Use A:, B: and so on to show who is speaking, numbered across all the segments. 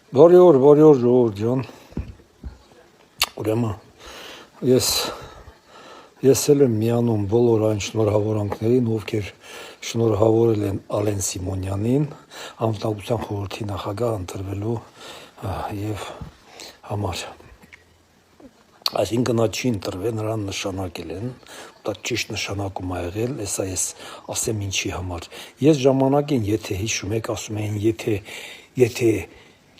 A: Բարի օր, ժողովուրդ ջան։ Ուրեմն ես էլ եմ միանում բոլոր այն շնորհավորանքներին, ովքեր շնորհավորել են Ալեն Սիմոնյանին, Անվտանգության խորհրդի նախագահ ընտրվելու եւ համար։ Այսինքն նա չի ընտրվել, նրան նշանակել են, դա ճիշտ նշանակում ա եղել, հեսա ես ասեմ ինչի համար։ Ես ժամանակին, եթե հիշում եք, ասում էին, եթե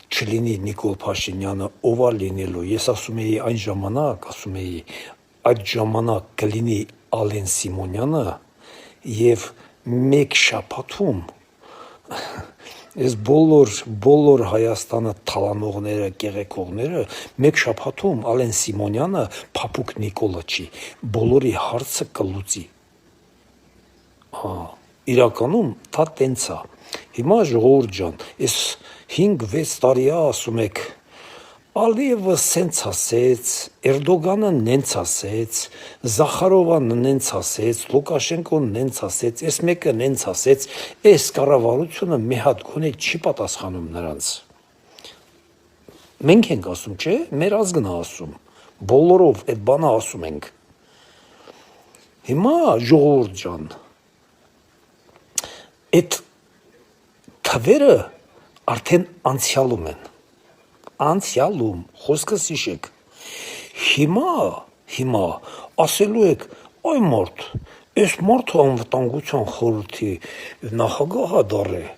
A: չլինի Նիկոլ Փաշինյանը, ով է լինելու, ես ասում էի այն ժամանակ, այդ ժամանակ կլինի Ալեն Սիմոնյանը եւ մեկ շաբաթում ես բոլոր Հայաստանը թալանողները, կեղեքողները մեկ շաբաթում Ալեն Սիմոնյանը Փափուկ Նիկոլը չի, բոլորի հարցը կլուծի։ Իրականում դա տենց է։ Հիմա ժողովուրդ ջան, ես 5-6 տարի է ասում եք, Ալիևը սենց ասեց, Էրդոգանը նենց ասեց, Զախարովանը նենց ասեց, Լուկաշենկոն նենց ասեց, այս մեկը նենց ասեց, այս կառավարությունը մի հատ գոնե չի պատասխանում նրանց։ Մենք ենք ասում, չէ՞, մեր ազգն է ասում, բոլորով այդ բանը ասում ենք։ Հիմա ժողովուրդ ջան, այդ թվերը արդեն անցյալում են, խոսքս հիշեք, հիմա ասելու եք, այ մարդ, այս մարդը անվտանգության խորհրդի նախագահ է դառել,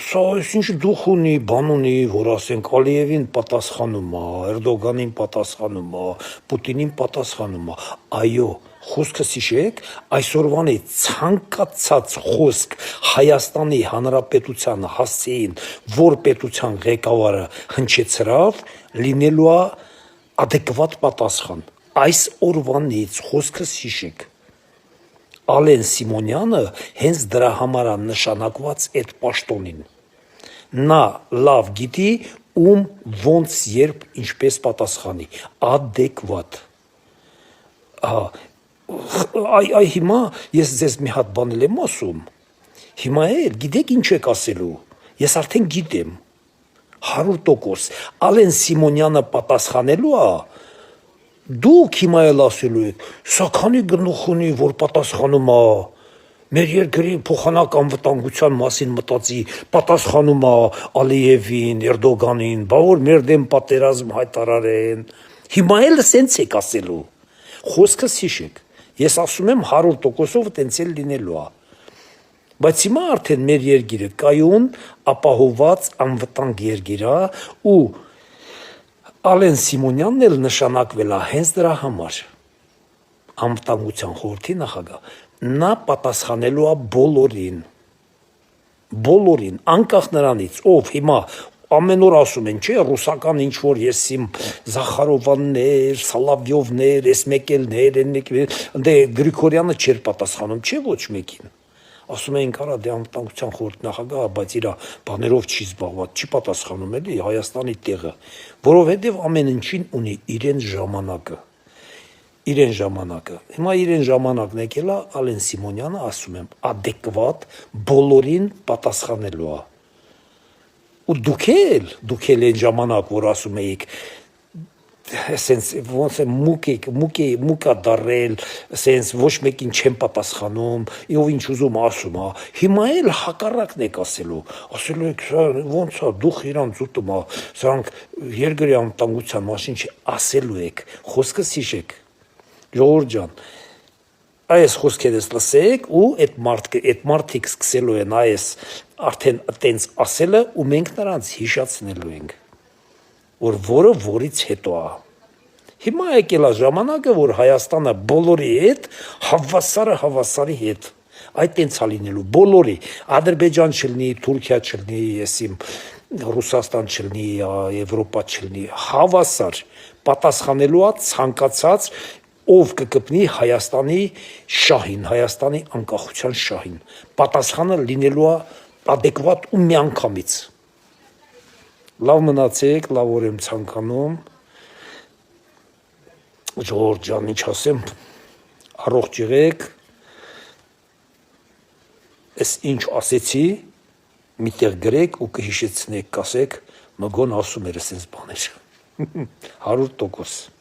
A: սա ինչ դուխ ունի, բան ունի, որ ասենք Ալիևին պատասխանում է, Էրդոգանին պատասխանում է, Պուտինին պատասխանում է, այո, խոսքս հիշեք, այսօրվանի ցանկացած խոսք Հայաստանի Հանրապետությանը հասցեին, որ պետության ղեկավարը հնչեցրավ, լինելու է adekvat պատասխան։ Այս օրվանից խոսքս հիշեք։ Ալեն Սիմոնյանը հենց դրա համար է նշանակված այդ պաշտոնին։ Նա լավ գիտի, ում ոնց երբ ինչպես պատասխանի, adekvat։ Այ հիմա ես ձեզ մի հատ բան եմ ասում, հիմա էլ գիտեք ինչ եք ասելու, ես արդեն գիտեմ, 100%, Ալեն Սիմոնյանը պատասխանելու է, դուք հիմա էլ ասելու եք, սա քանի գնուխ ունի, որ պատասխանում է, մեր երկրի փոխանակ անվտանգության մասին մտածի, պատասխանում է Ալիևին, Էրդոգանին, բա որ մեր դեմ պատերազմ հայտարարեն, հիմա էլ սենց եք ասելու, խոսքս հիշեք, ես ասում եմ 100%-ով տենց էլ լինելու է, բայց հիմա արդեն մեր երկիրը կայուն, ապահոված անվտանգ երկիր է ու Ալեն Սիմոնյանն էլ նշանակվել է հենց դրա համար, անվտանգության խորհրդի նախագահ, նա պատասխանելու է բոլորին, անկախ նրանից, ով հիմա ամեն օր ասում են, չէ, ռուսական ինչ-որ եսիմ Զախարովաններ, Սալավյովներ, ես մեկելներ, դե Գրիգորյանը չէր պատասխանում, չէ, ոչ մեկին։ Ասում էին կարա դե անվտանգության խորհրդի նախագահը, բայց իր բաներով չի զբաղված, չի պատասխանում էլի Հայաստանի տեղը, որովհետև ամեն ինչին ունի իրեն ժամանակը։ Հիմա իրեն ժամանակն եկել է Ալեն Սիմոնյանը, ասում եմ, adekvat բոլորին պատասխանելու է։ Ու դուք էլ այն ժամանակ, որ ասում էիք, սենց ոնց է մուկա դարել, սենց ոչ մեկին չեմ պատասխանում, ով ինչ ուզում ասում, հիմա էլ հակառակն եք ասելու եք, ոնց է, դուք իրանց ուտում, սրանք երկրի անվտանգության մասին ասելու եք, խոսքս հիշեք, ժողովուրդ ջան, այս խոսքերս լսեք ու այդ մարդիկ սկսելու են այս արդեն տենց ասելը ու մենք նրանց հիշացնելու ենք, որ որը որից հետո է։ Հիմա եկել է ժամանակը, որ Հայաստանը բոլորի հետ, հավասարի հետ, այդ տենց է լինելու, բոլորի, Ադրբեջան չլինի, Թուրքիա չլինի, եսիմ, Ռուսաստան չլինի, Եվրոպա չլինի, հավասար, պատասխանելու է ցանկացած ով կկպնի Հայաստանի շահին, Հայաստանի անկախության շահին, պատասխանը լինելու է adekvat ու միանգամից։ Լավ մնացեք, լավ օր եմ ցանկանում, ժողովուրդ ջան, ինչ ասեմ, առողջ եղեք, այս ինչ ասեցի, միտեղ գրեք ու կհիշեցնեք, կասեք, Մգոն ասում էր ասենց բաներ 100%։